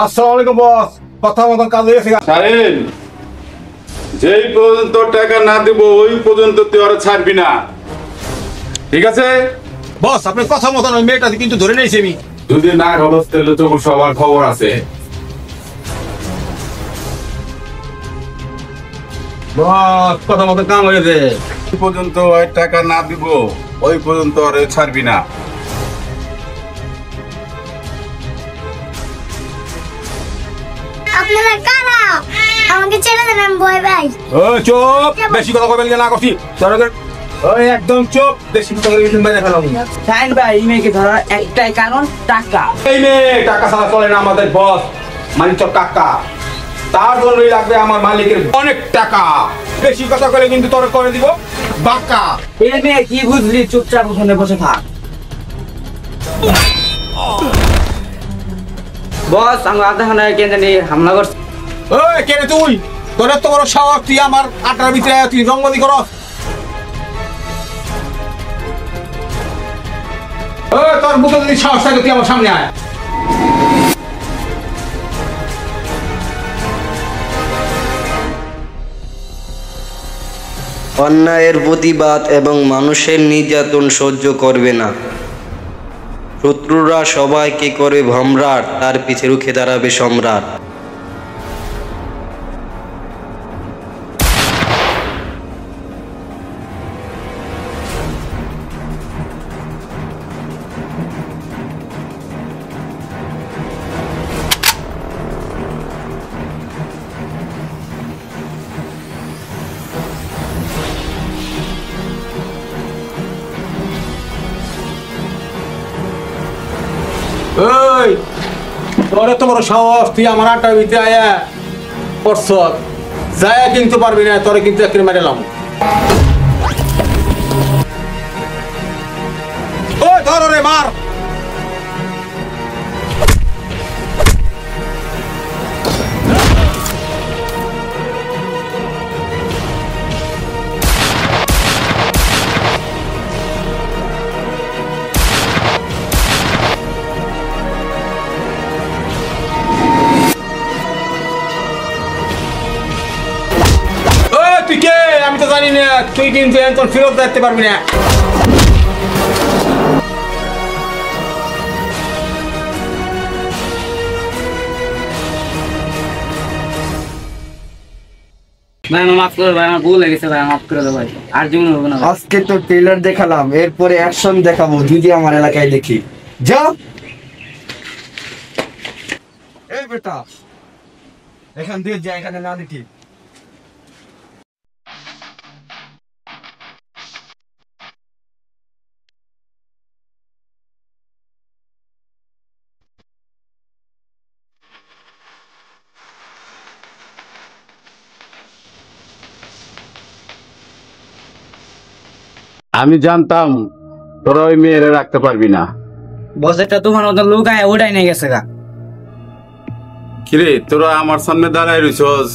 আসসালামু আলাইকুম বস। কথা মতন কাজ হয়ে গেছে। সারেন, যেই পর্যন্ত টাকা না দিব ওই পর্যন্ত তুই ওরা ছাড়বি না, ঠিক আছে? বস আপনি কথা মতন ওই মেয়েটাকে কিন্তু ধরে নিয়েছি আমি। যদি না খবর তাহলে তো সবার খবর আছে। বস কথা মতন কাম হয়েছে। ওই পর্যন্ত ওই টাকা না দিব ওই পর্যন্ত ওরা ছাড়বি না। আপনারা কারা? আমাকে ছেড়ে দেন, আমি ভয় পাই। ওই চুপ, বেশি কথা কইবেন না করছি। ওই একদম চুপ, বেশি কথা কইবেন বাইরে ফেলাম। শাহিন ভাই, এই মেয়েকে ধরার একটাই কারণ টাকা। এই মেয়ে টাকা ছাড়া চলে না আমাদের বস মানিক কাকা। তার জন্যই লাগবে আমার মালিকের অনেক টাকা। বেশি কথা কইলে কিন্তু তোর করে দিব বাঁকা। এই মেয়ে কি বুঝলি, চুপচাপ ওখানে বসে থাক। বস, আমরা আধাখানা কেন্দ্রে নিয়ে হামলা করছি। ওই কে রে তুই? তোর এত বড় সাহস, তুই আমার আটার ভিতরে তুই রংবন্দি করস? ওই তোর বুকে যদি সাহস থাকে তুই আমার সামনে আয়। অন্যায়ের প্রতিবাদ এবং মানুষের নির্যাতন সহ্য করবে না। শত্রুরা সবাইকে করে ভম্রাট, তার পিছে রুখে দাঁড়াবে সম্রাট। ওই তোর এত বড় সাহস, তুই আমার আটার ভিতরে আয়া পড়ছ, যায় কিন্তু পারবি না, তোরে কিন্তু একদিন মেরেলাম। ওই ধর রে, মার। তুই কে আমি তো জানি না, তুই কিন্তু এখন ফেরত দেখতে পারবি না। ভাই আমার মাফ করে, ভাই আমার ভুল হয়ে গেছে, ভাই মাফ করে দাও ভাই, আর জীবন হবে না। আজকে তো ট্রেলার দেখালাম, এরপরে অ্যাকশন দেখাবো যদি আমার এলাকায় দেখি। যা এই বেটা, এখান দিয়ে যা, এখানে না দেখি। আমি জানতাম তোরা ওই মেয়েরে রাখতে পারবি না। বস, একটা তোমার মতো লোক আয় ওটাই নিয়ে গেছে গা। কিরে, তোরা আমার সামনে দাঁড়ায় রইছস,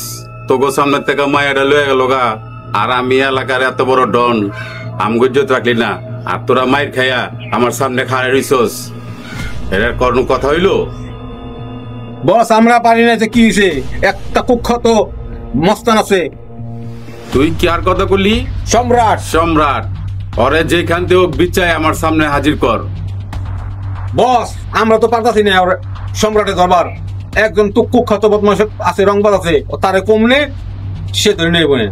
তোকে সামনে থেকে মায়েরা লয়ে গেল গা, আর আমি এলাকার এত বড় ডন, আমগুজ্জত রাখলি না, আর তোরা মায়ের খাইয়া আমার সামনে খাড়াই রইছস। এর কোনো কথা হইলো? বস আমরা পারি না যে কি হয়েছে, একটা কুখ্যাত মস্তান আছে। তুই কি আর কথা করলি? সম্রাট। সম্রাট, ওরে যেখান থেকে হোক বিচায় আমার সামনে হাজির কর। বস আমরা তো পারতাছি না ওর সম্রাটের দরবার। একজন তো কুখ্যাত বদমাশ আছে, রংবাজ আছে, ও তারে কমলে সে ধরে নেই বনে।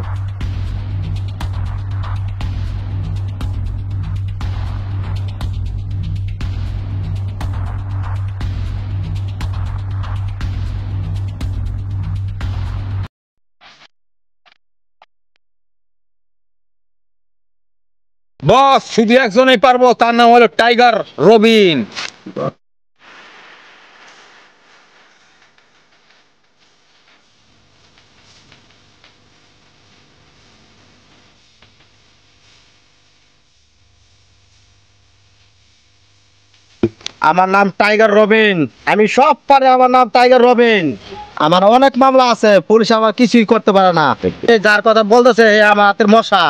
বস শুধু একজনই পারবো, তার নাম হলো টাইগার রবিন। আমার নাম টাইগার রবিন, আমি সব পারে। আমার নাম টাইগার রবিন, আমার অনেক মামলা আছে, পুলিশ আমার কিছুই করতে পারে না। যার কথা বলতেছে আমার হাতের মশা,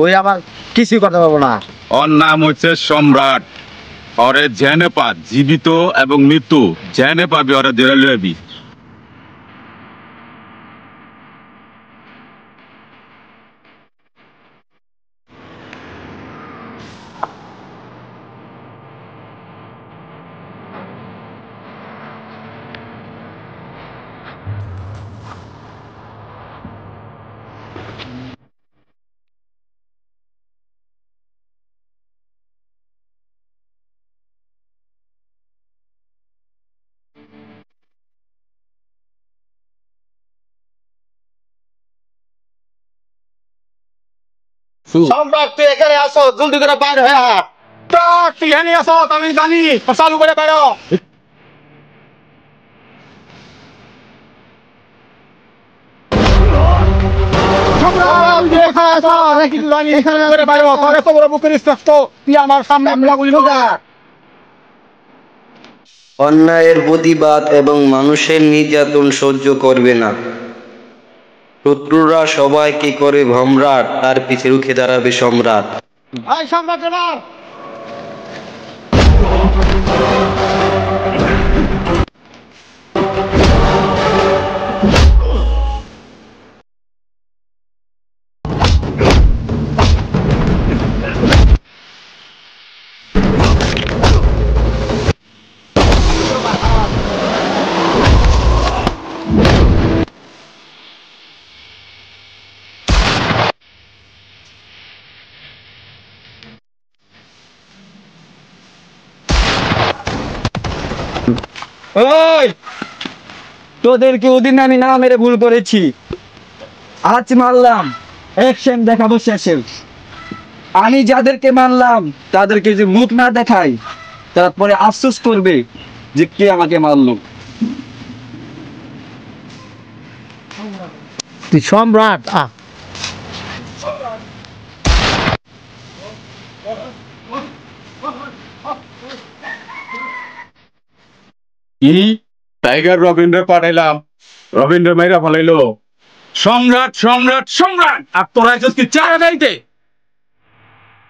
ওই আমার কিছুই করতে পারবো না। ওর নাম হচ্ছে সম্রাট। ওরে জেনে পা, জীবিত এবং মৃত্যু জেনে পাবি, ওরা জেলে লইবি। সম্রাট তুই এখানে আসো, জলদি করে বাইরে হয়ে আয়। তুই এখানে আসো, আমি জানি চালু করে বেরো। সম্রাট, তুই এখানে আসো, নাকি তুই এখানে করে বেরো, তোর এত বড় বুকের স্পষ্ট, তুই আমার সামনে হামলা করলি না। অন্যায়ের প্রতিবাদ এবং মানুষের নির্যাতন সহ্য করবে না। শত্রুরা সবাই কি করে ভমরাট, তার পিছে রুখে দাঁড়াবে সম্রাট। এই সম্রাট এবার। ওই তোদেরকে ওদিন আমি না মেরে ভুল করেছি, আজ মারলাম, অ্যাকশন দেখাবো শেষে। আমি যাদেরকে মারলাম তাদেরকে যে মুখ না দেখাই, তারপরে আফসোস করবে যে কে আমাকে মারলো। তুই সম্রাট কি টাইগার রবিন্দ্র পাঠাইলাম, রবীন্দ্র মাইরা ফলাইলো। সম্রাট সম্রাট সম্রাট, আর তোরা কি চায় নাইতে?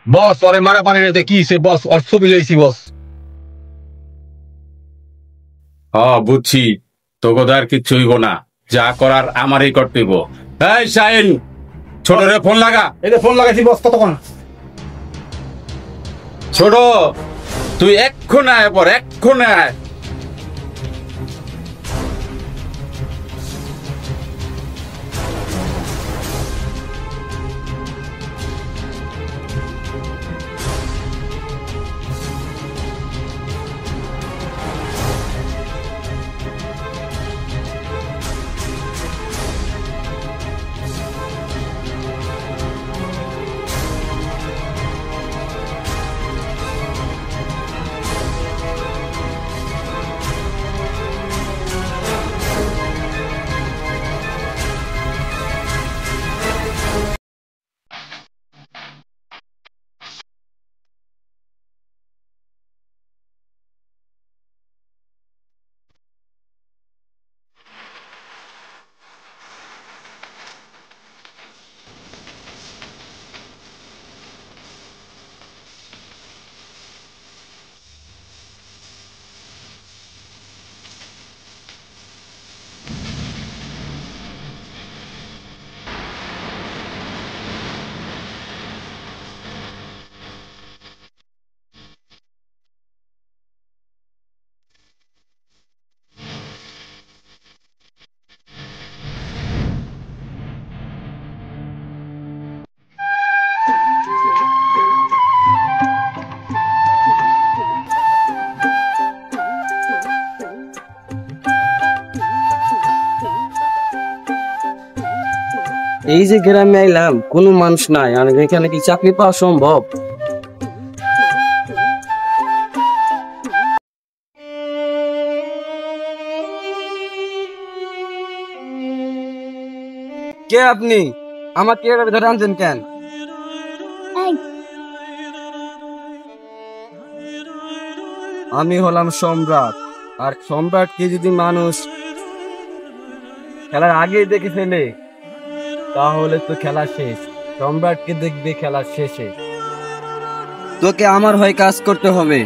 বস ওরে মারা পানি নিতে কি সে বস, ওর ছবি লইছি বস। বুঝছি, তোকে আর কিচ্ছু হইব না, যা করার আমারই করতে হইব। এই শাহিন, ছোট রে ফোন লাগা। এই যে ফোন লাগাইছি বস, কতক্ষণ? ছোট, তুই এক্ষণ আয়, পর এক্ষণ আয়। এই যে গ্রামে আইলাম, কোনো মানুষ নাই, আর এখানে কি চাকরি পাওয়া সম্ভব? কে আপনি? আমাকে এভাবে ধরে আনছেন কেন? এই, আমি হলাম সম্রাট, আর সম্রাটকে যদি মানুষ খেলার আগেই দেখে ফেলে তাহলে তো খেলা শেষ। সম্রাটকে দেখবে খেলার শেষে। তোকে আমার হয়ে কাজ করতে হবে।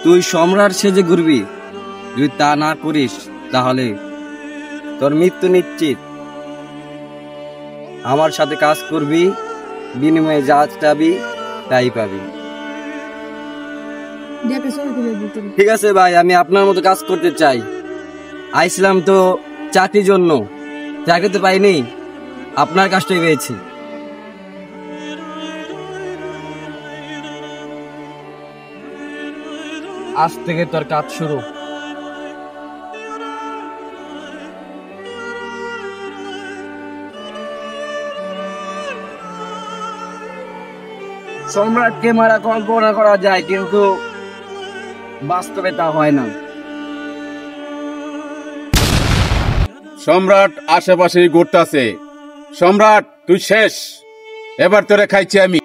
তুই সম্রাট সেজে ঘুরবি, যদি তা না করিস তাহলে তোর মৃত্যু নিশ্চিত। আমার সাথে কাজ করবি, বিনিময়ে যা চাবি তাই পাবি। ঠিক আছে ভাই, আমি আপনার মতো কাজ করতে চাই। আইছিলাম তো চাকরির জন্য, চাকরি তো পাইনি, আপনার কাজটাই পেয়েছি। আজ থেকে তোর কাজ শুরু। সম্রাটকে মারা কল্পনা করা যায়, কিন্তু বাস্তবে তা হয় না। সম্রাট আশেপাশেই ঘুরতাছে। সম্রাট তুই শেষ, এবার তোরে খাইছি আমি।